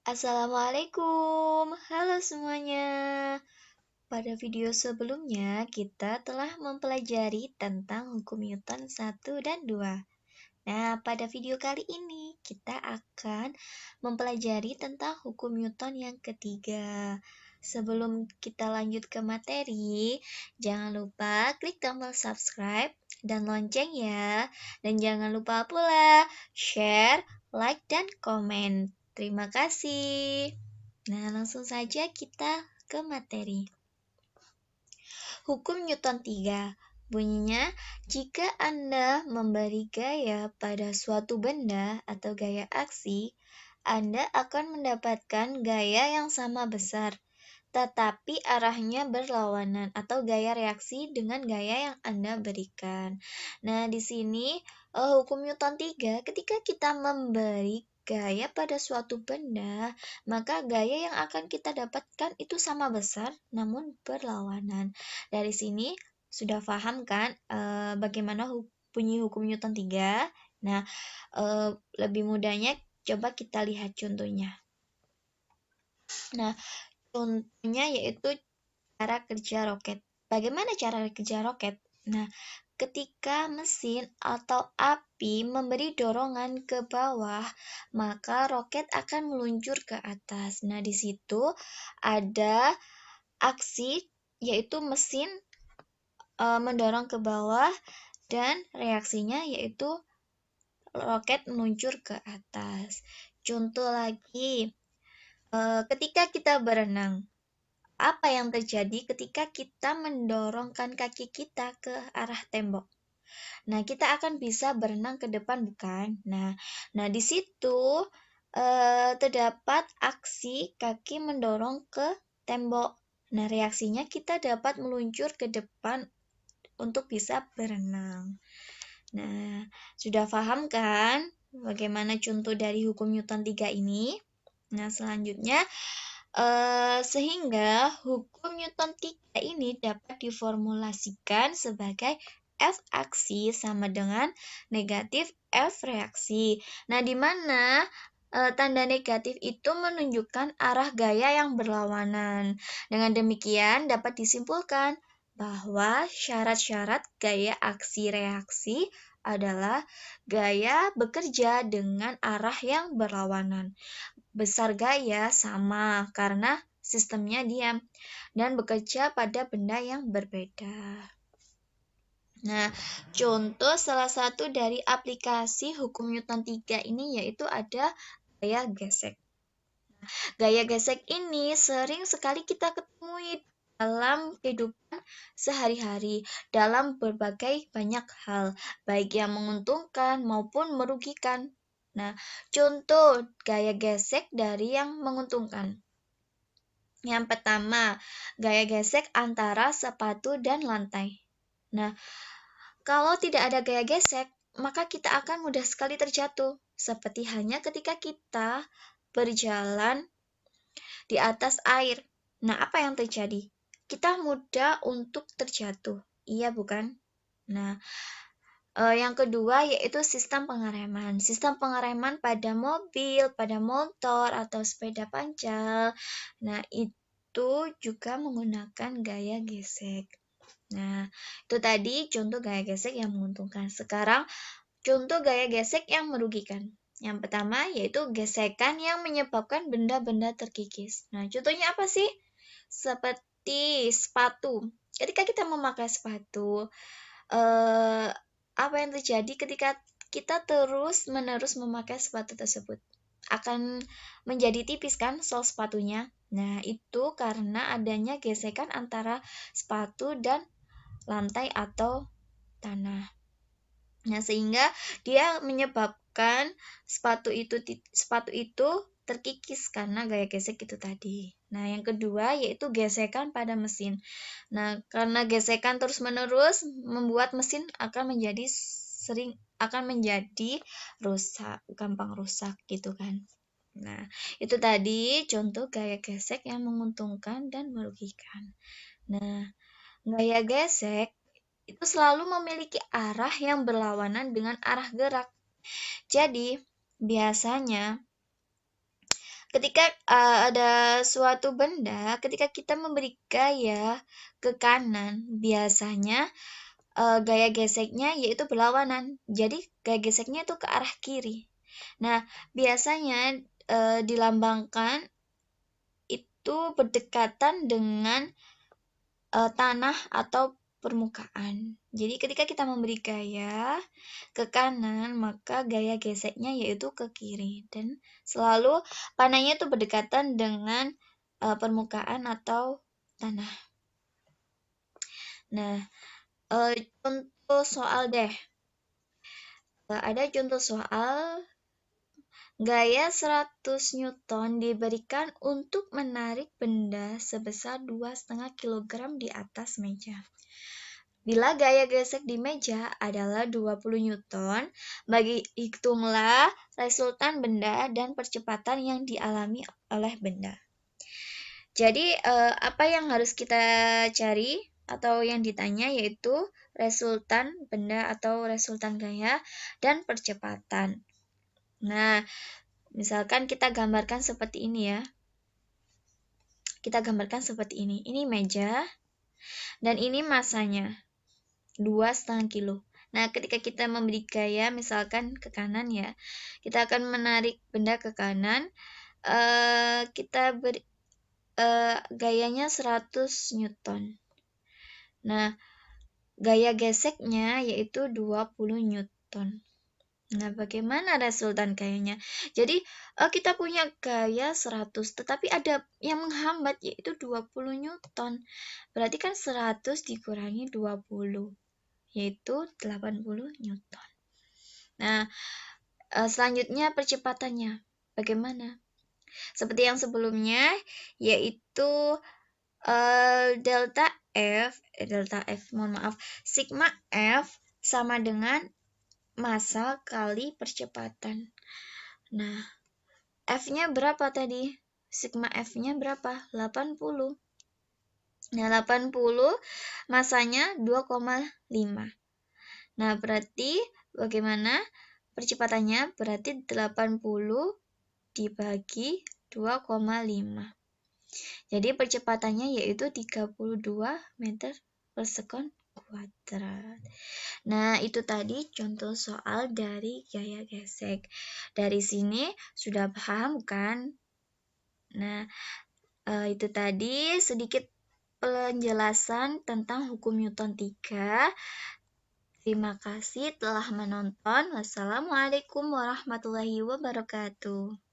Assalamualaikum, halo semuanya. Pada video sebelumnya, kita telah mempelajari tentang hukum Newton 1 dan 2. Nah, pada video kali ini, kita akan mempelajari tentang hukum Newton yang ketiga. Sebelum kita lanjut ke materi, jangan lupa klik tombol subscribe dan lonceng ya. Dan jangan lupa pula share, like, dan komen. Terima kasih. Nah, langsung saja kita ke materi. Hukum Newton 3. Bunyinya, jika Anda memberi gaya pada suatu benda atau gaya aksi, Anda akan mendapatkan gaya yang sama besar, tetapi arahnya berlawanan atau gaya reaksi dengan gaya yang Anda berikan. Nah, di sini hukum Newton 3, ketika kita memberi gaya pada suatu benda, maka gaya yang akan kita dapatkan itu sama besar namun berlawanan. Dari sini sudah paham kan bagaimana bunyi hukum Newton 3? Nah, lebih mudahnya coba kita lihat contohnya. Nah, contohnya yaitu cara kerja roket. Bagaimana cara kerja roket? Nah, ketika mesin atau api memberi dorongan ke bawah, maka roket akan meluncur ke atas. Nah, di situ ada aksi yaitu mesin mendorong ke bawah dan reaksinya yaitu roket meluncur ke atas. Contoh lagi, ketika kita berenang, apa yang terjadi ketika kita mendorongkan kaki kita ke arah tembok? Nah, kita akan bisa berenang ke depan, bukan? Nah di situ terdapat aksi kaki mendorong ke tembok. Nah, reaksinya kita dapat meluncur ke depan untuk bisa berenang. Nah, sudah paham kan bagaimana contoh dari hukum Newton 3 ini? Nah, selanjutnya sehingga hukum Newton 3 ini dapat diformulasikan sebagai F aksi sama dengan negatif F reaksi. Nah, di mana tanda negatif itu menunjukkan arah gaya yang berlawanan. Dengan demikian dapat disimpulkan bahwa syarat-syarat gaya aksi reaksi adalah gaya bekerja dengan arah yang berlawanan. Besar gaya sama karena sistemnya diam dan bekerja pada benda yang berbeda. Nah, contoh salah satu dari aplikasi hukum Newton 3 ini yaitu ada gaya gesek. Gaya gesek ini sering sekali kita ketemui dalam kehidupan sehari-hari dalam berbagai banyak hal, baik yang menguntungkan maupun merugikan. Nah, contoh gaya gesek dari yang menguntungkan. Yang pertama, gaya gesek antara sepatu dan lantai. Nah, kalau tidak ada gaya gesek, maka kita akan mudah sekali terjatuh. Seperti halnya ketika kita berjalan di atas air. Nah, apa yang terjadi? Kita mudah untuk terjatuh. Iya, bukan? Nah, yang kedua yaitu sistem pengereman. Sistem pengereman pada mobil, pada motor, atau sepeda pancal. Nah, itu juga menggunakan gaya gesek. Nah, itu tadi contoh gaya gesek yang menguntungkan. Sekarang, contoh gaya gesek yang merugikan. Yang pertama yaitu gesekan yang menyebabkan benda-benda terkikis. Nah, contohnya apa sih? Seperti sepatu. Ketika kita memakai sepatu, apa yang terjadi ketika kita terus-menerus memakai sepatu tersebut? Akan menjadi tipis kan sol sepatunya? Nah, itu karena adanya gesekan antara sepatu dan lantai atau tanah. Nah, sehingga dia menyebabkan sepatu itu terkikis karena gaya gesek itu tadi. Nah, yang kedua yaitu gesekan pada mesin. Nah, karena gesekan terus-menerus membuat mesin akan menjadi rusak, gampang rusak gitu kan. Nah, itu tadi contoh gaya gesek yang menguntungkan dan merugikan. Nah, gaya gesek itu selalu memiliki arah yang berlawanan dengan arah gerak. Jadi, biasanya ketika ada suatu benda, ketika kita memberi gaya ke kanan, biasanya gaya geseknya yaitu berlawanan. Jadi gaya geseknya itu ke arah kiri. Nah, biasanya dilambangkan itu berdekatan dengan tanah atau permukaan. Jadi ketika kita memberi gaya ke kanan, maka gaya geseknya yaitu ke kiri, dan selalu panahnya itu berdekatan dengan permukaan atau tanah. Nah, contoh soal deh. Ada contoh soal gaya 100 Newton diberikan untuk menarik benda sebesar 2,5 kg di atas meja. Bila gaya gesek di meja adalah 20 Newton, hitunglah resultan benda dan percepatan yang dialami oleh benda. Jadi, apa yang harus kita cari atau yang ditanya yaitu resultan benda atau resultan gaya dan percepatan. Nah, misalkan kita gambarkan seperti ini ya. Kita gambarkan seperti ini. Ini meja dan ini masanya. 2,5 kilo. Nah, ketika kita memberi gaya misalkan ke kanan ya, kita akan menarik benda ke kanan. Kita beri gayanya 100 Newton. Nah, gaya geseknya yaitu 20 Newton. Nah, bagaimana resultan gayanya? Jadi, kita punya gaya 100, tetapi ada yang menghambat yaitu 20 Newton. Berarti kan 100 dikurangi 20, yaitu 80 Newton. Nah, selanjutnya percepatannya. Bagaimana? Seperti yang sebelumnya, yaitu delta F, sigma F sama dengan massa kali percepatan. Nah, F-nya berapa tadi? Sigma F-nya berapa? 80. Nah, 80 massanya 2,5. Nah, berarti bagaimana percepatannya? Berarti 80 dibagi 2,5. Jadi percepatannya yaitu 32 meter per sekon kuadrat. Nah, itu tadi contoh soal dari gaya gesek. Dari sini sudah paham kan? Nah, itu tadi sedikit penjelasan tentang hukum Newton 3. Terima kasih telah menonton. Wassalamualaikum warahmatullahi wabarakatuh.